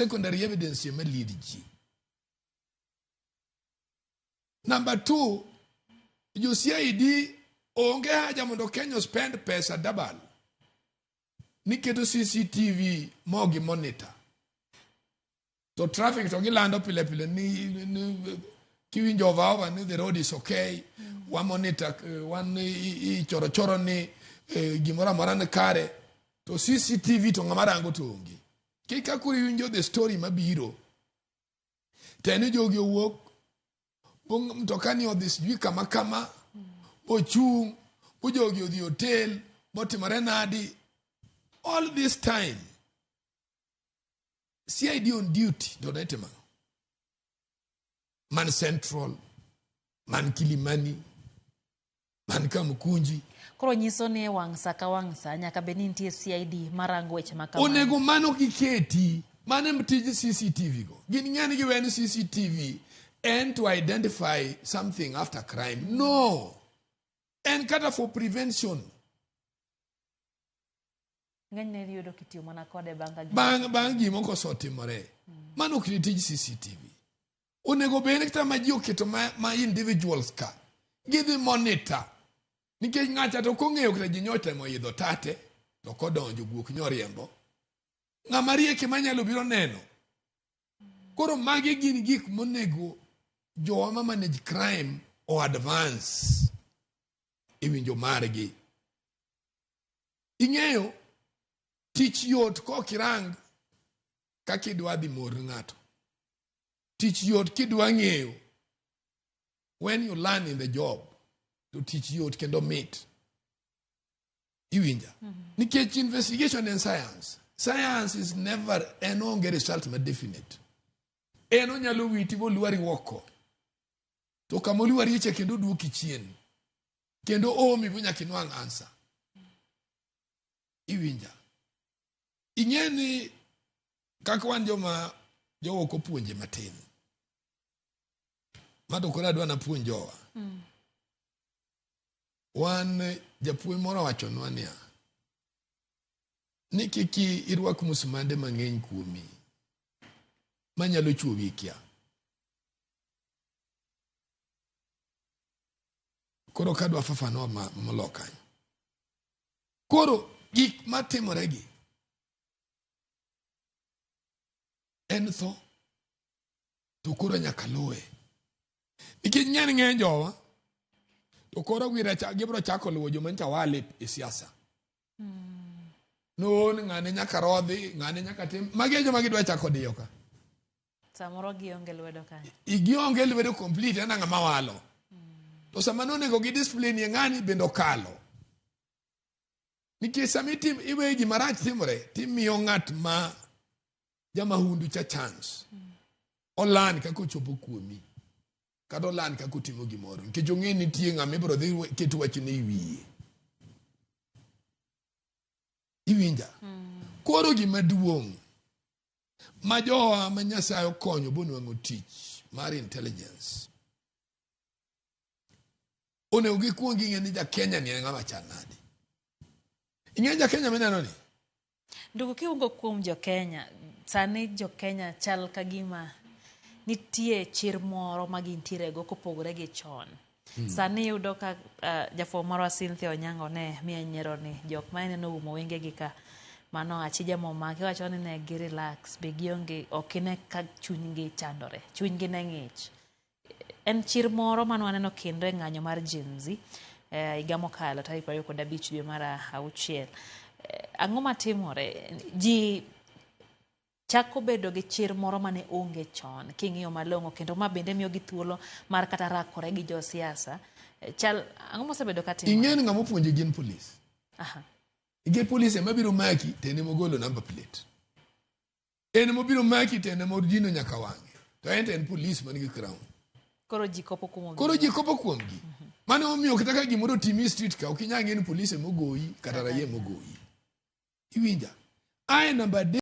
secondary evidence ye lead ji. Number 2, you CID onge haja mondo Kenya spend pesa double. Niketo CCTV mogi monitor. So traffic to gilando pile ni kiwinjo over ni the road is okay. One monitor one choro ni gimora morane kare to CCTV to ngamarango to ongi. Kika kuri winjo the story mabiro. Teni jogi owuok mtokani odhis jui kama ochung ujogi odhi hotel motimore nadi. All this time CID on duty donate man Central, man Kilimani, man Kamukunji. Koro nyiso ni wangsa ka wangsa nyaka beni nitie CID marango weche makama. Onego mano kiketi mane mtiji CCTV go. Gini ngani giweni CCTV and to identify something after crime. No. And kata for prevention. Ngani riyodo kitiyo mana kode bang gimoko sotimore. Mano kitiji CCTV. Onego bene kita maji oketo ma individuals ka. Give monitor. Nikech ng'acha to kong'eyo kata ji nyote mo idho tate to kodonjo guok nyoriembo. Ng'ama rieke manyalo biro neno. Koro magi gin gik monego jowa ma manage crime o advance iwinjo margi. Ing'eyo tich yot kokirang kakidwa dhi mor ng'ato. Tich yot kidwa ng'eyo. When you learn in the job to teach you kendo meet. Iwinja. Nikech investigation and science. Science is never an onge result ma definite. Eno nyalo witi boluari woko. To kamoluari eche kendo duoki chien. Kendo omi bunya kinwang answer. Iwinja. Ingeni kakwan joma jowo ko puonje matin. Madokora dwa na puonjowa. Wan japuonj moro wachonwa niya. Ni kiki irwak musmande mang'eny kuomi. Manyalo chuowi kia. Koro kadwa fafano moloka. Koro gik matimoregi. En tho. To koro nyaka luwe. Nikech ng'eny jowa. To koro gibro chako luwo joma ncha wale e siasa. No ng'ane nyaka rodhi, ng'ane nyaka tim. Magi joma gidwa chako diyo ka. Samoro gionge lwedo ka. Igionge lwedo complete ana ng'ama walo. To sama nonego gi discipline ye ng'ani bendo kalo. Nikech samitim iwe gima rach timore, timiyo ng'at ma jamahundu cha chance. Olan kako chopo kuomi. Kado lan kako timo gimoro. Nikech ong'e nitie ng'ama ibro dhi keto wachne iwiye. Iwinja. Koro gima duong' ma jowa ma Nyasaye okonyo bonwang'o tich mar intelligence. Onego gikuong ing'e ni ja Kenya ni ng'ama chal nade. Ing'e ja Kenya mineno ni? Nduku kiungo kuom jo Kenya, sani jo Kenya chal kagima nitie chir moro magintiere go kopogore gi chon. Sani yudo ka jafo moro Cynthia Onyango ne miya nyiero ni jok ma neno umo wenge gi ka mano achija momaki wacho ni ne gi relax be gionge okine ka chunygi chandore, chunygi ne ng'ich. En chir moro mano aneno kendo e ng'anyo mar Gen Z higa mokalo tarik 25 dwe mar 6. Ang'o matimore? Ji chako bedo gi chir moro mane onge chon king'iyo malong'o kendo ma bende miyo gi thuolo mar kata rakore gi jo siasa. Chal ang'o mosebedo ka timore? Ing'eni ng'amo puonje gin police. Ige police ema biro maki tene mogolo number plate. En mobiro maki tene modino nyaka wang'e. To en police man gi crown. Koro ji kopo kuomgi. Koro ji kopo kuomgi. Mane omiyo kata ka gimoro timi street ka okinyang'e ni police mogoyi kata raia mogoyi. Iwinja. Ai number